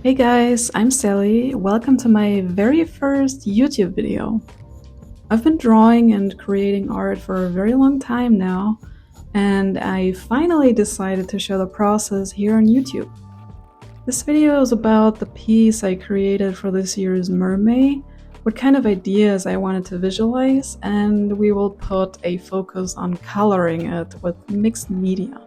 Hey guys, I'm Sally. Welcome to my very first YouTube video. I've been drawing and creating art for a very long time now, and I finally decided to show the process here on YouTube. This video is about the piece I created for this year's Mermay, what kind of ideas I wanted to visualize, and we will put a focus on coloring it with mixed media.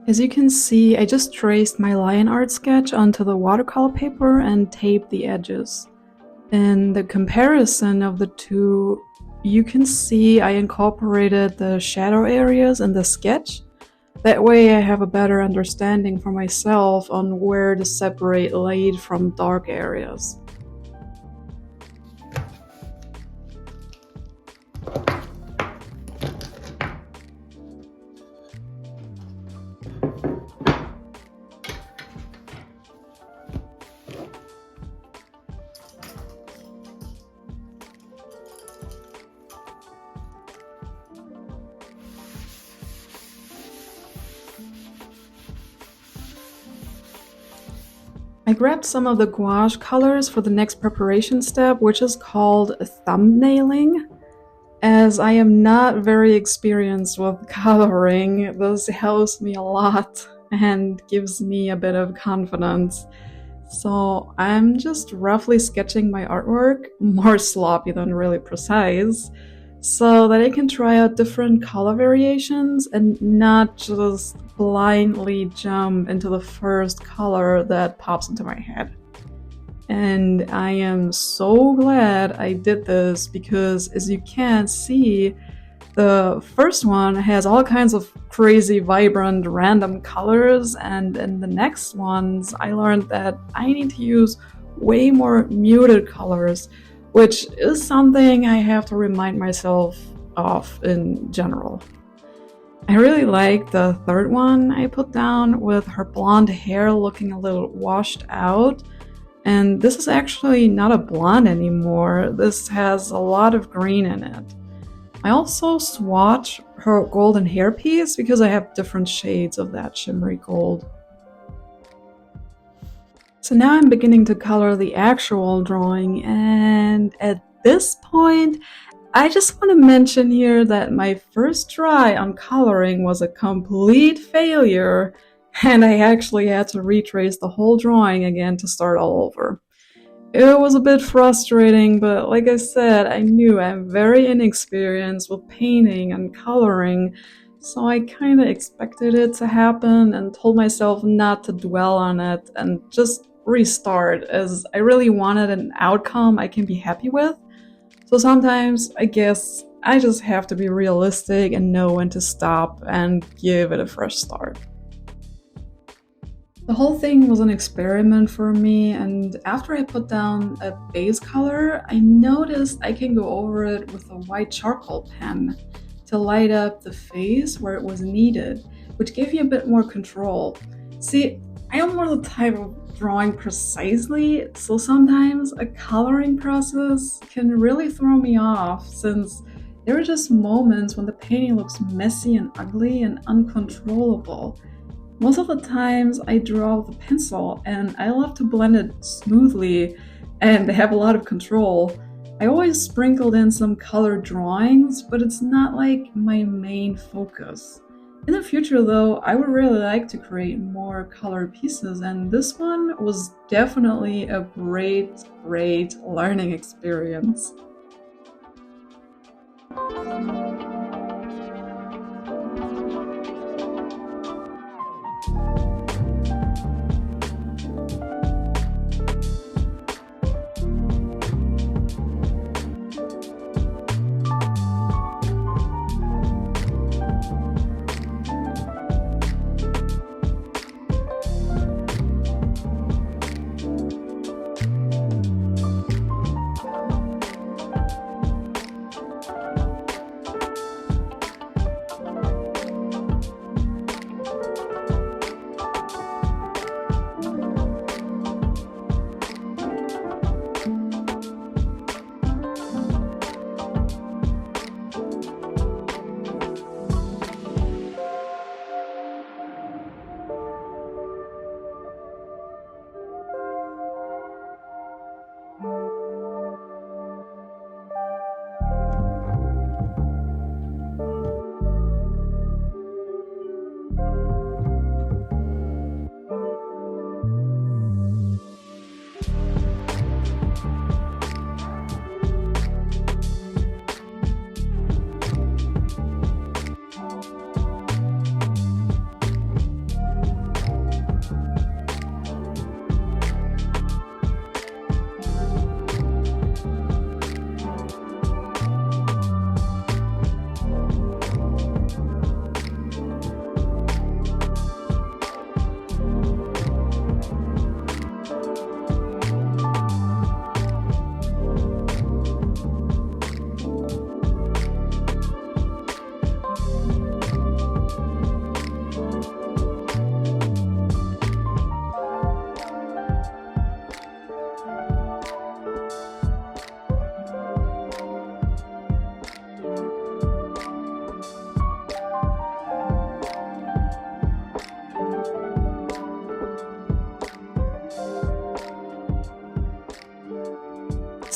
As you can see, I just traced my lion art sketch onto the watercolor paper and taped the edges. In the comparison of the two, you can see I incorporated the shadow areas in the sketch. That way I have a better understanding for myself on where to separate light from dark areas. I grabbed some of the gouache colors for the next preparation step, which is called thumbnailing. As I am not very experienced with coloring, this helps me a lot and gives me a bit of confidence. So I'm just roughly sketching my artwork, more sloppy than really precise, so that I can try out different color variations and not just blindly jump into the first color that pops into my head. And I am so glad I did this because, as you can see, the first one has all kinds of crazy, vibrant, random colors, and in the next ones I learned that I need to use way more muted colors, which is something I have to remind myself of in general. I really like the third one I put down with her blonde hair looking a little washed out. And this is actually not a blonde anymore. This has a lot of green in it. I also swatch her golden hairpiece because I have different shades of that shimmery gold. So now I'm beginning to color the actual drawing, and at this point, I just want to mention here that my first try on coloring was a complete failure, and I actually had to retrace the whole drawing again to start all over. It was a bit frustrating, but like I said, I knew I'm very inexperienced with painting and coloring, so I kind of expected it to happen and told myself not to dwell on it and just restart, as I really wanted an outcome I can be happy with. So sometimes I guess I just have to be realistic and know when to stop and give it a fresh start. The whole thing was an experiment for me, and after I put down a base color, I noticed I can go over it with a white charcoal pen to light up the face where it was needed, which gave you a bit more control. See, I am more the type of drawing precisely, so sometimes a coloring process can really throw me off, since there are just moments when the painting looks messy and ugly and uncontrollable. Most of the times I draw with a pencil and I love to blend it smoothly and have a lot of control. I always sprinkled in some colored drawings, but it's not like my main focus. In the future though, I would really like to create more colored pieces, and this one was definitely a great learning experience.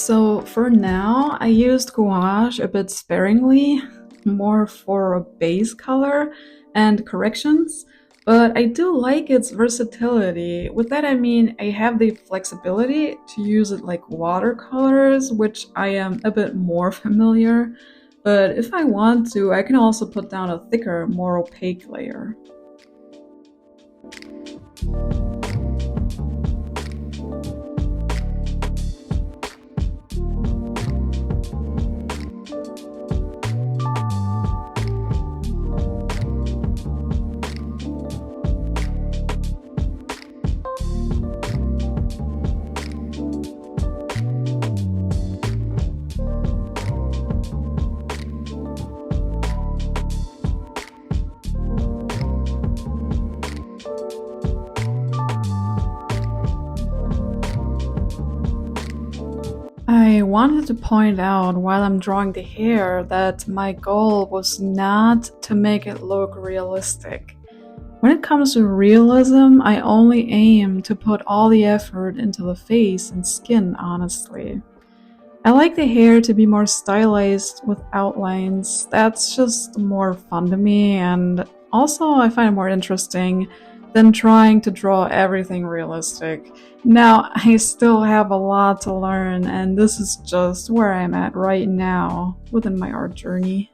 So for now, I used gouache a bit sparingly, more for a base color and corrections, but I do like its versatility. With that, I mean I have the flexibility to use it like watercolors, which I am a bit more familiar. But if I want to, I can also put down a thicker, more opaque layer. I wanted to point out while I'm drawing the hair that my goal was not to make it look realistic. When it comes to realism, I only aim to put all the effort into the face and skin, honestly. I like the hair to be more stylized with outlines. That's just more fun to me, and also I find it more interesting than trying to draw everything realistic. Now, I still have a lot to learn, and this is just where I'm at right now within my art journey.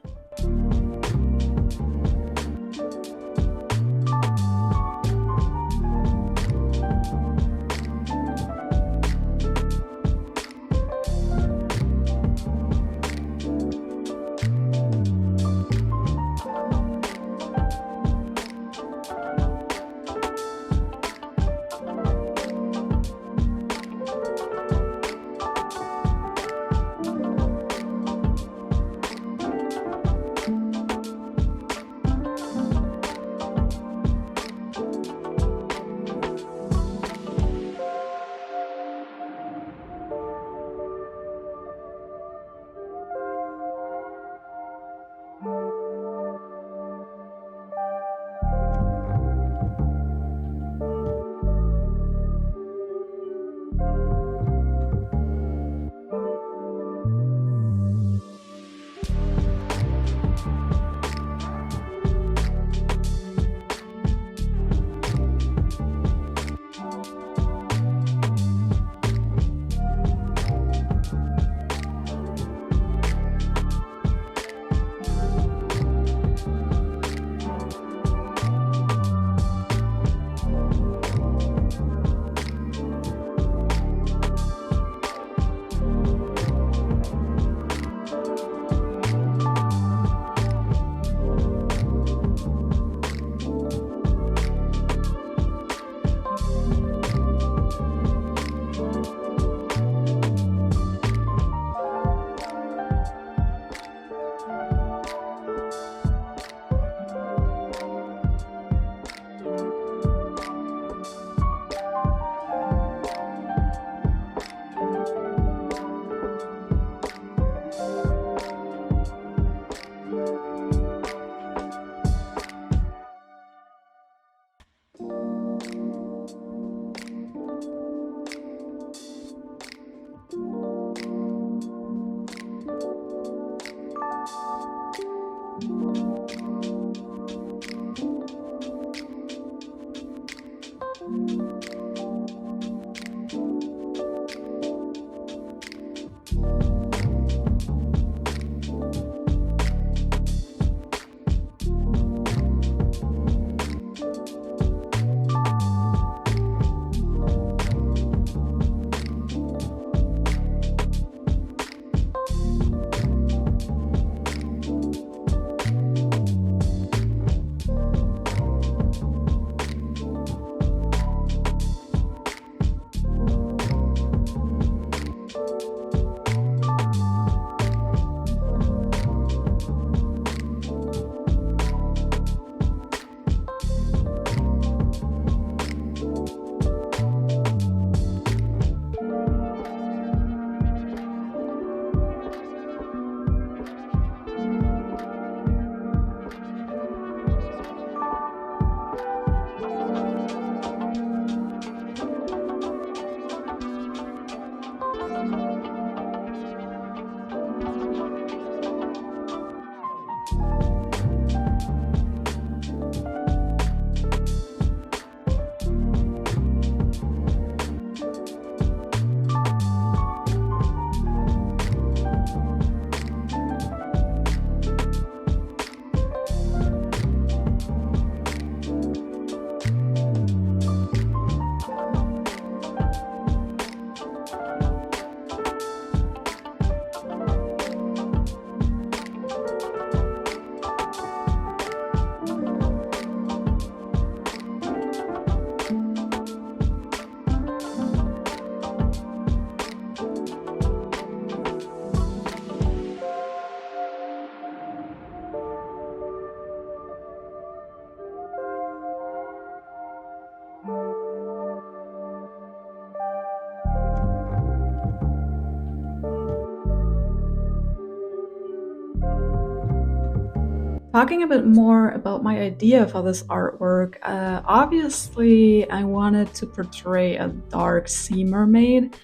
Talking a bit more about my idea for this artwork, obviously I wanted to portray a dark sea mermaid.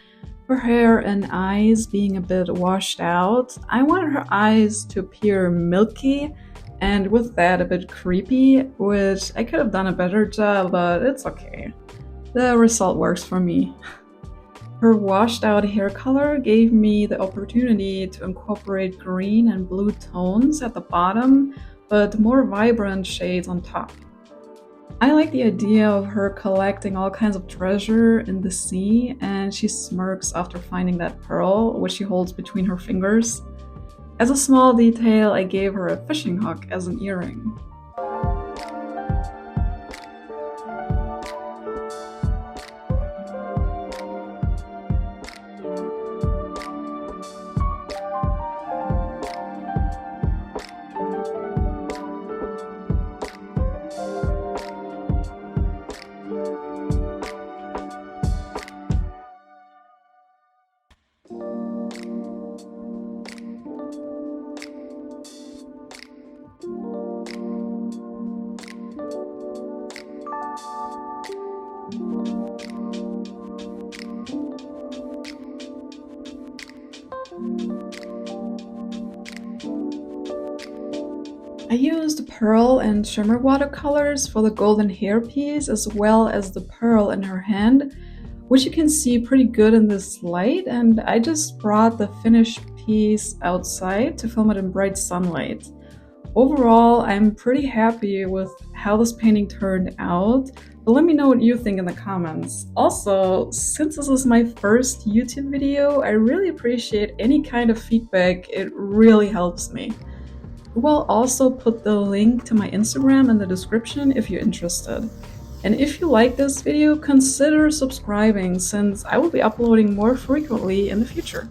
Her hair and eyes being a bit washed out. I wanted her eyes to appear milky and with that a bit creepy, which I could have done a better job, but it's okay. The result works for me. Her washed out hair color gave me the opportunity to incorporate green and blue tones at the bottom, but more vibrant shades on top. I like the idea of her collecting all kinds of treasure in the sea, and she smirks after finding that pearl, which she holds between her fingers. As a small detail, I gave her a fishing hook as an earring. I used pearl and shimmer watercolors for the golden hairpiece as well as the pearl in her hand, which you can see pretty good in this light, and I just brought the finished piece outside to film it in bright sunlight. Overall, I'm pretty happy with how this painting turned out, but let me know what you think in the comments. Also, since this is my first YouTube video, I really appreciate any kind of feedback, it really helps me. We'll also put the link to my Instagram in the description if you're interested. And if you like this video, consider subscribing since I will be uploading more frequently in the future.